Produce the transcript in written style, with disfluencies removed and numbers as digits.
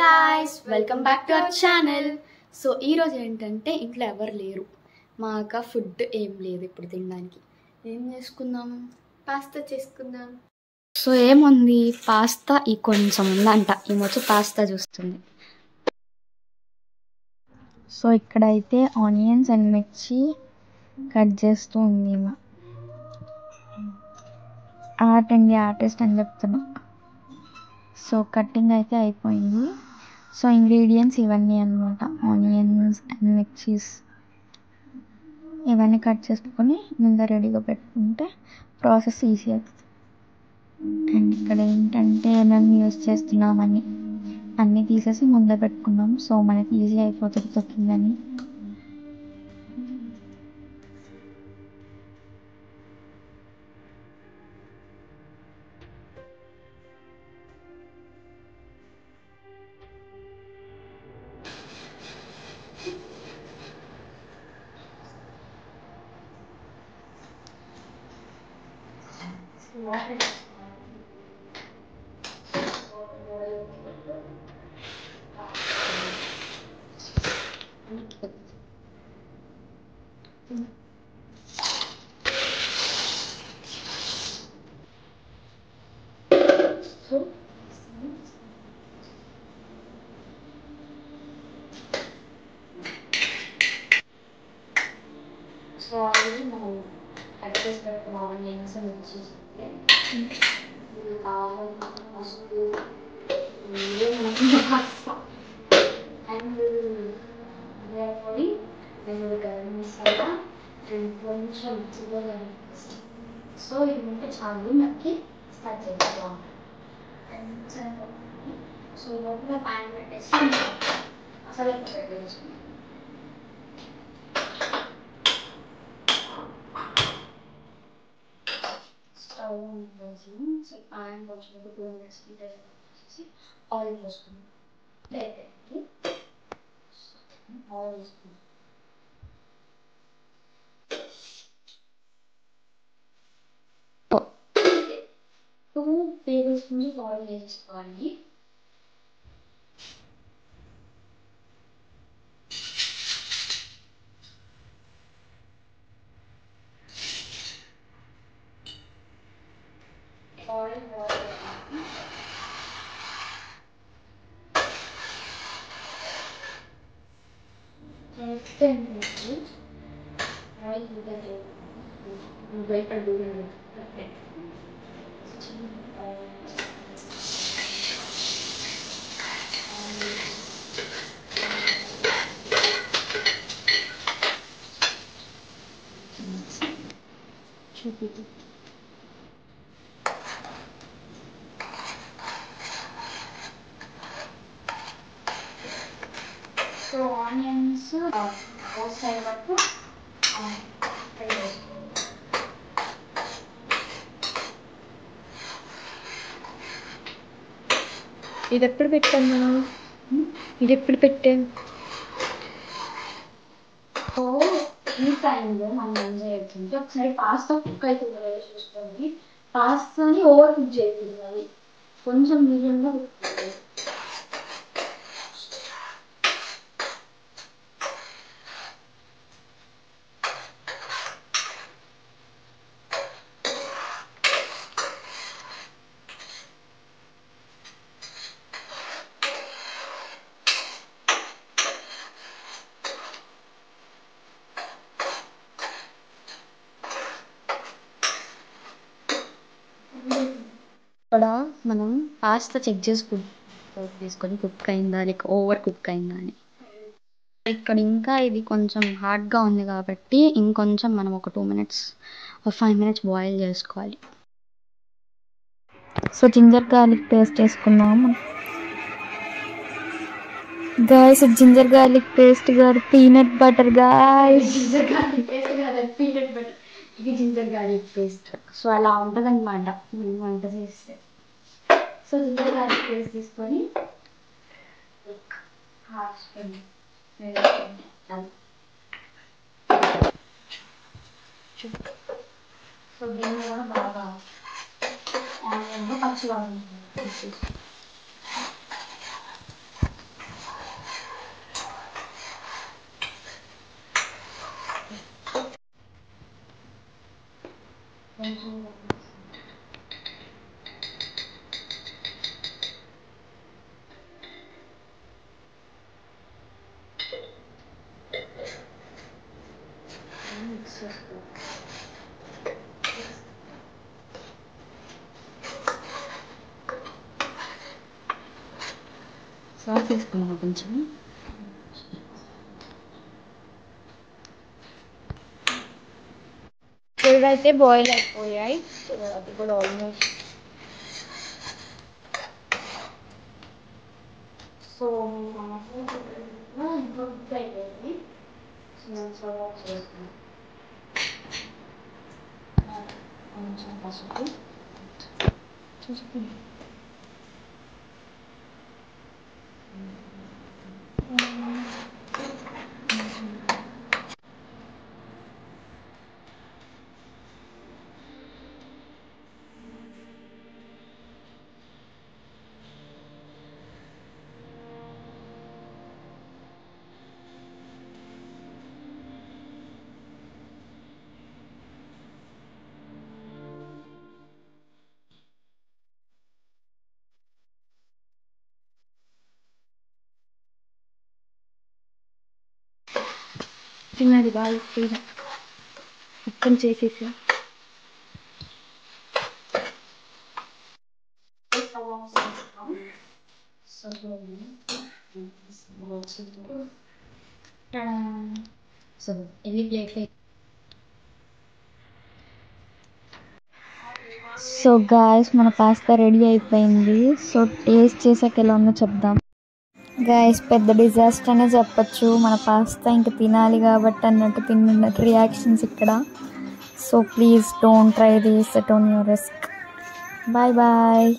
guys, welcome back to our channel. So ఈరోజు ఏంటంటే ఇంట్లో ఎవరు లేరు, మా అక్క ఫుడ్ ఏం లేదు ఇప్పుడు తినడానికి. ఏం చేసుకుందాం? పాస్తా చేసుకుందాం. సో ఏముంది, పాస్తా ఈ కొంచెం ఉందంట, ఈమె పాస్తా చూస్తుంది. సో ఇక్కడైతే ఆనియన్స్ అండ్ మిర్చి కట్ చేస్తూ ఉంది. ఆర్ట్ అండ్ ఆర్టిస్ట్ అని చెప్తున్నా. సో కటింగ్ అయితే అయిపోయింది. సో ఇంగ్రీడియంట్స్ ఇవన్నీ అన్నమాట, ఆనియన్స్ అండ్ మిర్చీస్ ఇవన్నీ కట్ చేసుకొని ముందు రెడీగా పెట్టుకుంటే ప్రాసెస్ ఈజీ అవుతుంది. అండ్ ఇక్కడ ఏంటంటే మేము యూజ్ చేస్తున్నామని అన్నీ తీసేసి ముందే పెట్టుకున్నాం. సో మనకి ఈజీ అయిపోతుంది కుకింగ్ అని. సో ఆల్రెడీ మనం కట్ చేసి పెట్టుకున్న ఆనియన్స్ మిర్చీస్ పసుపు అండ్ పొడి, రెండు గరం మసాలా అండ్ కొంచెం ఉల్లిగడ్డ పేస్ట్. సో ఇది ఉంటే చాలు మనకి స్టార్ట్ చేద్దాం. సో లోపల ప్యాన్ పెట్టేసి అసలు పెట్టేసుకుందాం. స్టవ్ వేసి సో ప్యాన్ కొంచెం 2 minutes వేసి ఆయిల్ పోసుకుందాం. ఆయిల్ వేసుకుందాం. 2 tablespoons ఆయిల్ వేసుకోవాలి. ఆయిల్ నెక్స్ట్ ఏంటంటే ఆయిల్ భయపడు చూపి. సో ఆనియన్స్ రోస్ట్ అయ్యే వరకు ఇది ఎప్పుడు పెట్టాను, ఇది ఎప్పుడు పెట్టాను. సో ఈ టైంలో మనం ఏం చేయొచ్చు, ఒకసారి పాస్తా కుక్ అవుతుంది చూసుకోండి. పాస్తాని ఓవర్ కుక్ చేయకూడదు, కొంచెం మీడియంగా కుక్ చేయాలి. ఇక్కడ మనం పాస్తా చెక్ చేసుకొని కుక్ అయిందా లేక ఓవర్ కుక్ అయిందా అని. ఇక్కడ ఇంకా ఇది కొంచెం హార్డ్గా ఉంది కాబట్టి ఇంకొంచెం మనం ఒక 2 minutes 5 minutes బాయిల్ చేసుకోవాలి. సో జింజర్ గార్లిక్ పేస్ట్ వేసుకున్నాము. గాయస్ జింజర్ గార్లిక్ పేస్ట్ కాదు, peanut butter guys. Ginger garlic paste కాదు, పీనట్ బటర్. ఇది జింజర్ గార్లిక్ పేస్ట్. సో అలా ఉంటుంది అనమాట వంట చేస్తే. సో జింజర్ గార్లిక్ పేస్ట్ తీసుకొని హాఫ్ స్పూన్ సో దీన్ని కూడా బాగా ఆనియన్లో పచ్చిగా సాస్ వేసుకున్నాం కొంచెం. ఇవైతే బాయిల్ అయిపోయాయి. అది కూడా ఆల్మోస్ట్. సో గుడ్ అయిపోయింది. కొంచెం పసుపు చూసుకుని చిన్నది బాగా మొత్తం చేసేసి సో ఎన్ని ప్లేట్లు. సో గాయస్ మన పాస్తా రెడీ అయిపోయింది. సో టేస్ట్ చేసాక ఎలా ఉందో చెప్దాం. గాయస్ పెద్ద డిజాస్టర్ అనే చెప్పచ్చు. మన పాస్తా ఇంకా తినాలి కాబట్టి అన్నట్టు తిన్నట్టు రియాక్షన్స్ ఇక్కడ. So please don't try this at own your risk. Bye bye.